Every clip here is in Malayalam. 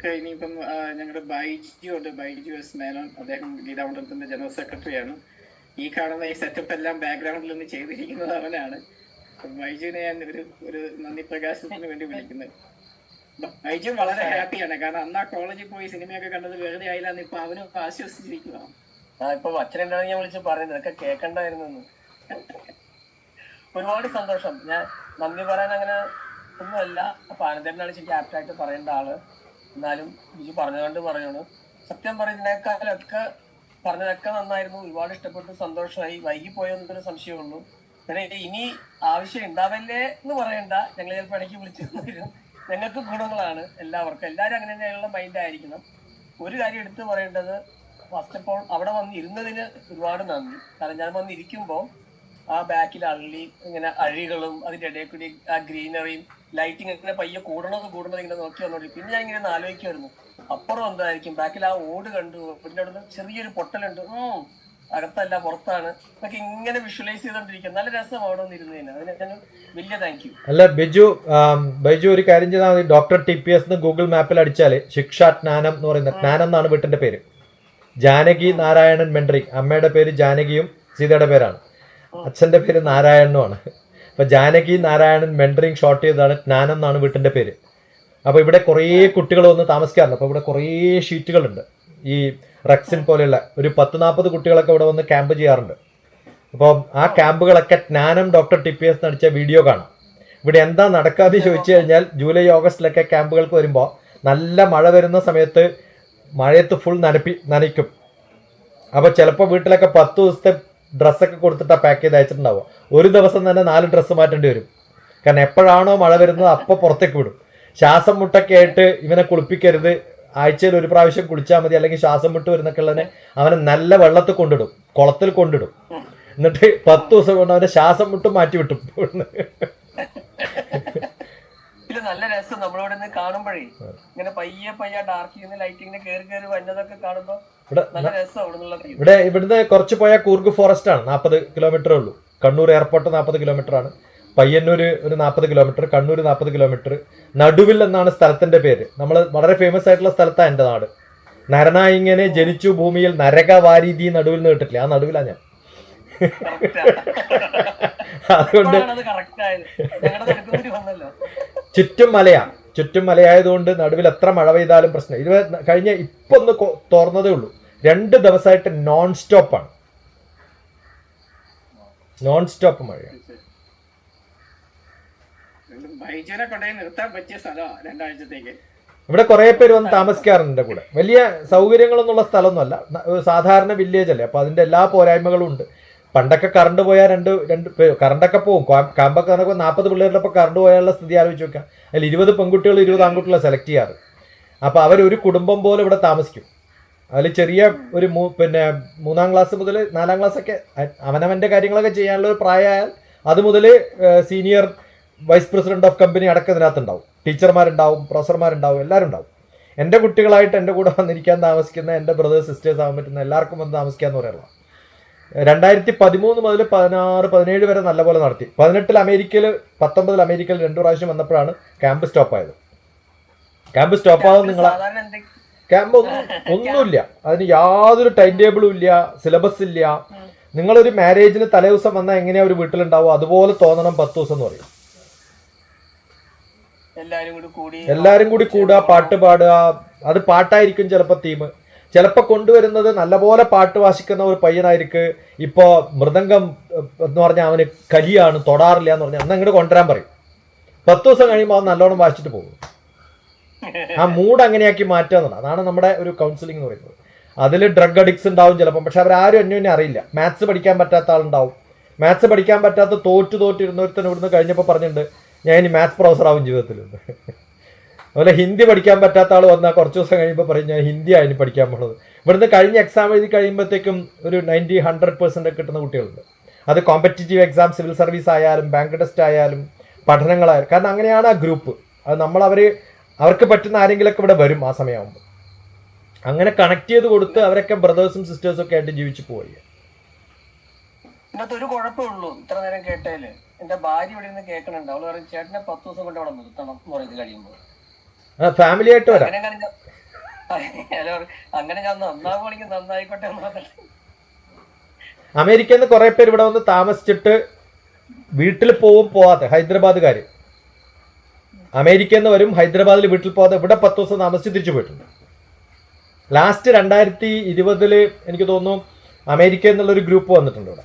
ഇനിയിപ്പം ഞങ്ങളുടെ ബൈജു ഉണ്ട്, ബൈജു എസ് മേനോൻ. അദ്ദേഹം ഗീതാമണ്ഡലത്തിന്റെ ജനറൽ സെക്രട്ടറിയാണ്. ഈ കാണുന്ന ഈ സെറ്റപ്പ് എല്ലാം ബാക്ക്ഗ്രൗണ്ടിൽ നിന്ന് ചെയ്തിരിക്കുന്നത് അവനാണ്. ബൈജുവിനെ ഞാൻ ഒരു നന്ദി പ്രകാശനത്തിന് വേണ്ടി വിളിക്കുന്നത്. ബൈജു വളരെ ഹാപ്പിയാണ്, കാരണം അന്ന് ആ കോളേജിൽ പോയി സിനിമയൊക്കെ കണ്ടത് വെറുതെ ആയില്ലാന്ന് ഇപ്പൊ അവനും ആശ്വസിച്ചിരിക്കുക. ഇപ്പൊ അച്ഛനുണ്ടാവും ഞാൻ വിളിച്ച് പറയുന്നത് ഇതൊക്കെ കേൾക്കണ്ടായിരുന്നു. ഒരുപാട് സന്തോഷം. ഞാൻ നന്ദി പറയാൻ അങ്ങനെ ഒന്നുമല്ല. അപ്പൊ അനന്തരനാണ് ശരിക്കും ആപ്റ്റായിട്ട് പറയേണ്ട ആള്. എന്നാലും ബിജു പറഞ്ഞതുകൊണ്ട് പറയണു. സത്യം പറയുന്നതിനേക്കാളൊക്കെ പറഞ്ഞതൊക്കെ നന്നായിരുന്നു. ഒരുപാട് ഇഷ്ടപ്പെട്ടു, സന്തോഷമായി. വൈകി പോയെന്നൊരു സംശയമുള്ളൂ. പിന്നെ ഇനി ആവശ്യം ഉണ്ടാവല്ലേ എന്ന് പറയണ്ട. ഞങ്ങൾ ചിലപ്പോൾ ഇടയ്ക്ക് വിളിച്ചു തരും. ഞങ്ങൾക്ക് ഗുണങ്ങളാണ് എല്ലാവർക്കും. എല്ലാവരും അങ്ങനെ തന്നെയുള്ള മൈൻഡ് ആയിരിക്കണം. ഒരു കാര്യം എടുത്തു പറയേണ്ടത്, ഫസ്റ്റ് ഓഫ് ഓൾ അവിടെ വന്നിരുന്നതിന് ഒരുപാട് നന്ദി. കാരണം ഞാൻ വന്നിരിക്കുമ്പോൾ ആ ബാക്കിൽ ഇങ്ങനെ അഴികളും അതിന്റെ ഇടയിൽ കൂടി ആ ഗ്രീനറിയും ലൈറ്റിങ് ഇങ്ങനെ പയ്യെ കൂടണത് ഇങ്ങനെ നോക്കി വന്നോണ്ടി. പിന്നെ ഞാൻ ഇങ്ങനെ ആലോചിക്കുമായിരുന്നു, അപ്പുറം എന്തായിരിക്കും. ബാക്കിൽ ആ ഓട് കണ്ടു, പിന്നെ അവിടെ ചെറിയൊരു പൊട്ടലുണ്ട്, അകത്തല്ല പുറത്താണ് എന്നൊക്കെ ഇങ്ങനെ വിഷ്വലൈസ് ചെയ്തോണ്ടിരിക്കും. നല്ല രസം അവിടെ വന്നിരുന്നതിന്. അതിന് ഞാൻ വലിയ താങ്ക് യു. അല്ല ബൈജു ഒരു കാര്യം ചെയ്താൽ മതി. ഡോക്ടർ TPS ഗൂഗിൾ മാപ്പിൽ അടിച്ചാല് ശിക്ഷ ജ്ഞാനം എന്ന് പറയുന്ന, ജ്ഞാനം എന്നാണ് വീട്ടിന്റെ പേര്. ജാനകി നാരായണൻ മെൻഡറിങ്. അമ്മയുടെ പേര് ജാനകിയും സീതയുടെ പേരാണ്. അച്ഛന്റെ പേര് നാരായണനുമാണ്. അപ്പൊ ജാനകി നാരായണൻ മെൻഡറിങ് ഷോർട്ട് ചെയ്തതാണ്. ജ്ഞാനം എന്നാണ് വീട്ടിന്റെ പേര്. അപ്പൊ ഇവിടെ കുറേ കുട്ടികൾ വന്ന് താമസിക്കാറുണ്ട്. അപ്പൊ ഇവിടെ കുറേ ഷീറ്റുകളുണ്ട്. ഈ റക്സിൻ പോലെയുള്ള ഒരു 10-40 കുട്ടികളൊക്കെ ഇവിടെ വന്ന് ക്യാമ്പ് ചെയ്യാറുണ്ട്. അപ്പോൾ ആ ക്യാമ്പുകളൊക്കെ ജ്ഞാനം ഡോക്ടർ TPS നടിച്ച വീഡിയോ കാണാം. ഇവിടെ എന്താ നടക്കാതെ ചോദിച്ചു കഴിഞ്ഞാൽ, ജൂലൈ ഓഗസ്റ്റിലൊക്കെ ക്യാമ്പുകൾക്ക് വരുമ്പോൾ നല്ല മഴ വരുന്ന സമയത്ത് മഴയത്ത് ഫുൾ നനയ്ക്കും. അപ്പോൾ ചിലപ്പോൾ വീട്ടിലൊക്കെ 10 ദിവസത്തെ ഡ്രസ്സൊക്കെ കൊടുത്തിട്ടാണ് പാക്ക് ചെയ്ത് അയച്ചിട്ടുണ്ടാവുക. ഒരു ദിവസം തന്നെ 4 ഡ്രസ്സ് മാറ്റേണ്ടി വരും. കാരണം എപ്പോഴാണോ മഴ വരുന്നത് അപ്പോൾ പുറത്തേക്ക് വിടും. ശ്വാസം മുട്ടൊക്കെ ആയിട്ട് ഇവനെ കുളിപ്പിക്കരുത്, ആഴ്ചയിൽ ഒരു പ്രാവശ്യം കുളിച്ചാൽ മതി, അല്ലെങ്കിൽ ശ്വാസം മുട്ട് വരുന്നൊക്കെ ഉള്ളതിനെ അവനെ നല്ല വെള്ളത്തിൽ കൊണ്ടിടും, കുളത്തിൽ കൊണ്ടിടും. എന്നിട്ട് 10 ദിവസം കൊണ്ട് അവന്റെ ശ്വാസം മുട്ടും മാറ്റി വിട്ടും. നല്ല രസം നമ്മളിവിടെ നിന്ന് കാണുമ്പോഴേ ഇങ്ങനെ പയ്യെ ഡാർക്ക് ലൈറ്റിങ്ങിന് കയറി വന്നതൊക്കെ കാണുമ്പോ നല്ല രസം. ഇവിടുന്ന് കുറച്ച് പോയാൽ കൂർഗ് ഫോറസ്റ്റ് ആണ്. 40 കിലോമീറ്ററേ ഉള്ളൂ. കണ്ണൂർ എയർപോർട്ട് 40 കിലോമീറ്റർ ആണ്. പയ്യന്നൂര് ഒരു 40 കിലോമീറ്റർ, കണ്ണൂർ 40 കിലോമീറ്റർ. നടുവിൽ എന്നാണ് സ്ഥലത്തിന്റെ പേര്. നമ്മൾ വളരെ ഫേമസ് ആയിട്ടുള്ള സ്ഥലത്താണ് എൻ്റെ നാട്. നരനായിങ്ങനെ ജനിച്ചു ഭൂമിയിൽ നരകവാരീതി നടുവിൽ നിന്ന് കേട്ടിട്ടില്ല. ആ നടുവിലാണ് ഞാൻ. അതുകൊണ്ട് ചുറ്റും മലയായതുകൊണ്ട് നടുവിൽ എത്ര മഴ പെയ്താലും പ്രശ്നം. ഇത് കഴിഞ്ഞ ഇപ്പൊ ഒന്ന് തോർന്നതേ ഉള്ളൂ. 2 ദിവസമായിട്ട് നോൺ സ്റ്റോപ്പ് മഴയാണ്. ഇവിടെ കുറെ പേര് വന്ന് താമസിക്കാറുണ്ട് എൻ്റെ കൂടെ. വലിയ സൗകര്യങ്ങളൊന്നുള്ള സ്ഥലമൊന്നുമല്ല, സാധാരണ വില്ലേജ് അല്ലേ. അപ്പൊ അതിന്റെ എല്ലാ പോരായ്മകളും ഉണ്ട്. പണ്ടൊക്കെ കറണ്ട് പോയാൽ കറണ്ടൊക്കെ പോകും. ക്യാമ്പൊക്കെ 40 പിള്ളേരുള്ളപ്പോൾ കറണ്ട് പോയാലുള്ള സ്ഥിതി ആലോചിച്ച് നോക്കാം. അതിൽ 20 പെൺകുട്ടികൾ 20 ആൺകുട്ടികളെ സെലക്ട് ചെയ്യാറ്. അപ്പൊ അവരൊരു കുടുംബം പോലെ ഇവിടെ താമസിക്കും. അതിൽ ചെറിയ ഒരു 3-ാം ക്ലാസ് മുതൽ 4-ാം ക്ലാസ് ഒക്കെ അവനവന്റെ കാര്യങ്ങളൊക്കെ ചെയ്യാനുള്ള ഒരു പ്രായമായാൽ അത് മുതൽ senior vice president of company അടക്കം ഇതിനകത്തുണ്ടാവും. ടീച്ചർമാരുണ്ടാവും, പ്രൊഫസർമാരുണ്ടാവും, എല്ലാവരും ഉണ്ടാവും. എൻ്റെ കുട്ടികളായിട്ട് എൻ്റെ കൂടെ വന്നിരിക്കാൻ താമസിക്കുന്ന എൻ്റെ ബ്രദേഴ്സ് സിസ്റ്റേഴ്സ് ആവാൻ പറ്റുന്ന എല്ലാവർക്കും വന്ന് താമസിക്കാന്ന് പറയാനുള്ള 2013 മുതൽ 16-17 വരെ നല്ലപോലെ നടത്തി. 18 അമേരിക്കയിൽ 19 അമേരിക്കയിൽ 2 പ്രാവശ്യം വന്നപ്പോഴാണ് ക്യാമ്പ് സ്റ്റോപ്പായത്. ക്യാമ്പ് സ്റ്റോപ്പാകാതെ നിങ്ങളെ ക്യാമ്പ് ഒന്നുമില്ല. അതിന് യാതൊരു ടൈം ടേബിളും ഇല്ല, സിലബസ് ഇല്ല. നിങ്ങളൊരു മാരേജിന് തലേദിവസം വന്നാൽ എങ്ങനെയാ ഒരു വീട്ടിലുണ്ടാവും അതുപോലെ തോന്നണം 10 ദിവസം എന്ന് പറയും. എല്ലാരും കൂടി കൂടുക, പാട്ട് പാടുക. അത് പാട്ടായിരിക്കും ചിലപ്പോൾ തീം. ചിലപ്പോൾ കൊണ്ടുവരുന്നത് നല്ലപോലെ പാട്ട് വാസിക്കുന്ന ഒരു പയ്യനായിരിക്കും. ഇപ്പോ മൃദംഗം എന്ന് പറഞ്ഞാൽ അവന് കലിയാണ്, തൊടാറില്ല എന്ന് പറഞ്ഞാൽ അന്ന് അങ്ങോട്ട് കൊണ്ടുവരാൻ പറയും. 10 ദിവസം കഴിയുമ്പോൾ അവൻ നല്ലോണം വായിച്ചിട്ട് പോകും. ആ മൂഡ് അങ്ങനെയാക്കി മാറ്റുക എന്നുള്ളത് അതാണ് നമ്മുടെ ഒരു കൗൺസിലിംഗ് എന്ന് പറയുന്നത്. അതിൽ ഡ്രഗ് അഡിക്ട്സ് ഉണ്ടാവും ചിലപ്പം. പക്ഷെ അവരാരും അന്യോന്യം അറിയില്ല. മാത്സ് പഠിക്കാൻ പറ്റാത്ത ആളുണ്ടാവും. മാത്സ് പഠിക്കാൻ പറ്റാത്ത തോറ്റിരുന്നൊരുത്തൻ ഇവിടുന്ന് കഴിഞ്ഞപ്പോൾ പറഞ്ഞിട്ടുണ്ട്, ഞാൻ ഇനി മാത്സ് പ്രൊഫസർ ആവും ജീവിതത്തിലുണ്ട്. അതുപോലെ ഹിന്ദി പഠിക്കാൻ പറ്റാത്ത ആൾ വന്നാൽ കുറച്ച് ദിവസം കഴിയുമ്പോൾ പറയും ഞാൻ ഹിന്ദി ആയിന് പഠിക്കാൻ പോണത്. ഇവിടുന്ന് കഴിഞ്ഞ എക്സാം എഴുതി കഴിയുമ്പോഴത്തേക്കും ഒരു 90-100% കിട്ടുന്ന കുട്ടികളുണ്ട്. അത് കോമ്പറ്റീറ്റീവ് എക്സാം, സിവിൽ സർവീസ് ആയാലും ബാങ്ക് ടെസ്റ്റ് ആയാലും പഠനങ്ങളായാലും. കാരണം അങ്ങനെയാണ് ആ ഗ്രൂപ്പ്. അത് അവർക്ക് പറ്റുന്ന ആരെങ്കിലുമൊക്കെ ഇവിടെ വരും ആ സമയമാകുമ്പോൾ. അങ്ങനെ കണക്ട് ചെയ്ത് കൊടുത്ത് അവരൊക്കെ ബ്രദേഴ്സും സിസ്റ്റേഴ്സും ഒക്കെ ആയിട്ട് ജീവിച്ചു പോയി. ഇതിനകത്ത് ഒരു കുഴപ്പമുള്ളൂ. ഇത്ര നേരം കേട്ടേല് എന്റെ ഭാര്യ ഇവിടെ നിന്ന് കേൾക്കണുണ്ട്. അവള് പറയും ചേട്ടനെ 10 ദിവസം കൊണ്ട് അവിടെ നിർത്തണം എന്ന് പറയുന്നത് കഴിയുമ്പോൾ ഫാമിലി ആയിട്ട് വരാം. അങ്ങനെ ഞാൻ നന്നാവുകയാണെങ്കിൽ നന്നായിക്കോട്ടെ എന്ന് മാത്രം. അമേരിക്കയിൽ നിന്ന് കുറെ പേര് ഇവിടെ വന്ന് താമസിച്ചിട്ട് വീട്ടിൽ പോവാതെ ഹൈദരാബാദുകാർ അമേരിക്കയിൽ നിന്ന് വരും, ഹൈദരാബാദിൽ വീട്ടിൽ പോകാതെ ഇവിടെ 10 ദിവസം താമസിച്ച് തിരിച്ചു പോയിട്ടുണ്ട്. ലാസ്റ്റ് 2020 എനിക്ക് തോന്നുന്നു അമേരിക്കയിൽ നിന്നുള്ളൊരു ഗ്രൂപ്പ് വന്നിട്ടുണ്ട് ഇവിടെ.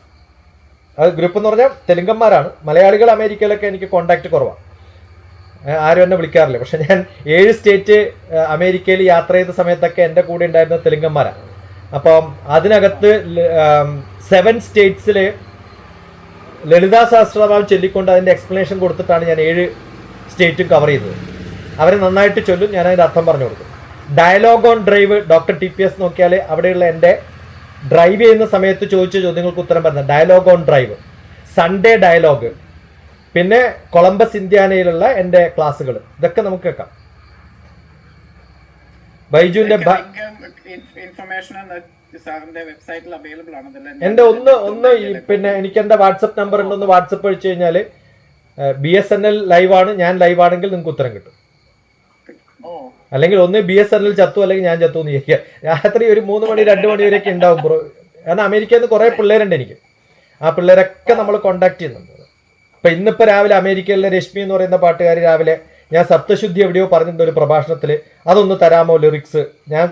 അത് ഗ്രൂപ്പ് എന്ന് പറഞ്ഞാൽ തെലുങ്കന്മാരാണ്. മലയാളികൾ അമേരിക്കയിലൊക്കെ എനിക്ക് കോണ്ടാക്ട് കുറവാണ്, ആരും എന്നെ വിളിക്കാറില്ല. പക്ഷെ ഞാൻ 7 സ്റ്റേറ്റ് അമേരിക്കയിൽ യാത്ര ചെയ്ത സമയത്തൊക്കെ എൻ്റെ കൂടെ ഉണ്ടായിരുന്ന തെലുങ്കന്മാരാണ്. അപ്പം അതിനകത്ത് 7 സ്റ്റേറ്റ്സിൽ ലളിതാ സഹസ്രനാമം ചൊല്ലിക്കൊണ്ട് അതിൻ്റെ എക്സ്പ്ലനേഷൻ കൊടുത്തിട്ടാണ് ഞാൻ 7 സ്റ്റേറ്റും കവർ ചെയ്തത്. അവരെ നന്നായിട്ട് ചൊല്ലും, ഞാൻ അതിൻ്റെ അർത്ഥം പറഞ്ഞു കൊടുക്കും. Dialogue on drive doctor TPS നോക്കിയാൽ അവിടെയുള്ള എൻ്റെ ഡ്രൈവ് ചെയ്യുന്ന സമയത്ത് ചോദിച്ച ചോദ്യങ്ങൾക്ക് ഉത്തരം പറഞ്ഞ dialogue on drive, Sunday dialogue, പിന്നെ കൊളംബസ് ഇന്ത്യാനയിലുള്ള എൻ്റെ ക്ലാസ്സുകൾ, ഇതൊക്കെ നമുക്ക് കേൾക്കാം. ബൈജുവിന്റെ എന്റെ ഒന്ന് പിന്നെ എനിക്ക് എന്റെ വാട്സപ്പ് നമ്പർ ഉണ്ടെന്ന് വാട്സപ്പ് അടിച്ചു കഴിഞ്ഞാല് BSNL ലൈവാണ്, ഞാൻ ലൈവാണെങ്കിൽ നിങ്ങൾക്ക് ഉത്തരം കിട്ടും. അല്ലെങ്കിൽ ഒന്ന് BSNL ചത്തു അല്ലെങ്കിൽ ഞാൻ ചത്തു എന്ന് ചോദിക്കുക. രാത്രി ഒരു 3 മണി 2 മണി വരെയൊക്കെ ഉണ്ടാവും ബ്രോ. കാരണം അമേരിക്കയിൽ നിന്ന് കുറെ പിള്ളേരുണ്ട് എനിക്ക്, ആ പിള്ളേരൊക്കെ നമ്മൾ കോണ്ടാക്ട് ചെയ്യുന്നുണ്ട്. ഇപ്പൊ ഇന്നിപ്പോ രാവിലെ അമേരിക്കയിലെ രശ്മി എന്ന് പറയുന്ന പാട്ടുകാർ രാവിലെ ഞാൻ സപ്തശുദ്ധി എവിടെയോ പറഞ്ഞിട്ടുണ്ട് ഒരു പ്രഭാഷണത്തിൽ, അതൊന്ന് തരാമോ ലിറിക്സ്. ഞാൻ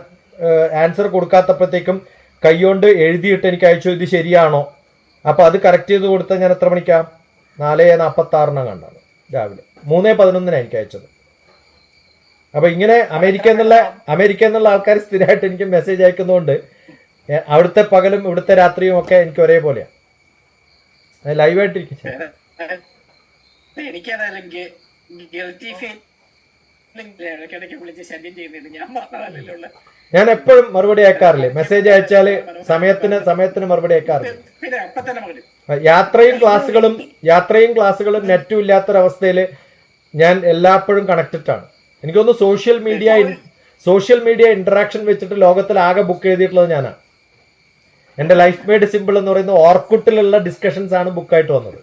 ആൻസർ കൊടുക്കാത്തപ്പോഴത്തേക്കും കൈകൊണ്ട് എഴുതിയിട്ട് എനിക്ക് അയച്ചു, ഇത് ശരിയാണോ, അപ്പൊ അത് കറക്റ്റ് ചെയ്ത് കൊടുത്താൽ ഞാൻ എത്ര മണിക്കാ 4:46 കണ്ടാണ് രാവിലെ 3:11 എനിക്ക് അയച്ചത്. അപ്പൊ ഇങ്ങനെ അമേരിക്ക എന്നുള്ള ആൾക്കാർ സ്ഥിരമായിട്ട് എനിക്ക് മെസ്സേജ് അയക്കുന്നതുകൊണ്ട് അവിടുത്തെ പകലും ഇവിടുത്തെ രാത്രിയും ഒക്കെ എനിക്ക് ഒരേപോലെയാണ്. ലൈവായിട്ടിരിക്കും. ഞാൻ എപ്പോഴും മറുപടി അയക്കാറില്ല. മെസ്സേജ് അയച്ചാല് സമയത്തിന് മറുപടി അയക്കാറില്ല. യാത്രയും ക്ലാസ്സുകളും നെറ്റും ഇല്ലാത്തൊരവസ്ഥയിൽ ഞാൻ എല്ലായ്പ്പോഴും കണക്റ്റഡ് ആണ്. എനിക്കൊന്ന് സോഷ്യൽ മീഡിയ ഇന്ററാക്ഷൻ വെച്ചിട്ട് ലോകത്തിൽ ആകെ ബുക്ക് ചെയ്തിട്ടുള്ളത് ഞാനാണ്. എന്റെ ലൈഫ് മെയ്ഡ് സിമ്പിൾ എന്ന് പറയുന്ന ഓർക്കുട്ടിലുള്ള ഡിസ്കഷൻസ് ആണ് ബുക്കായിട്ട് വന്നത്.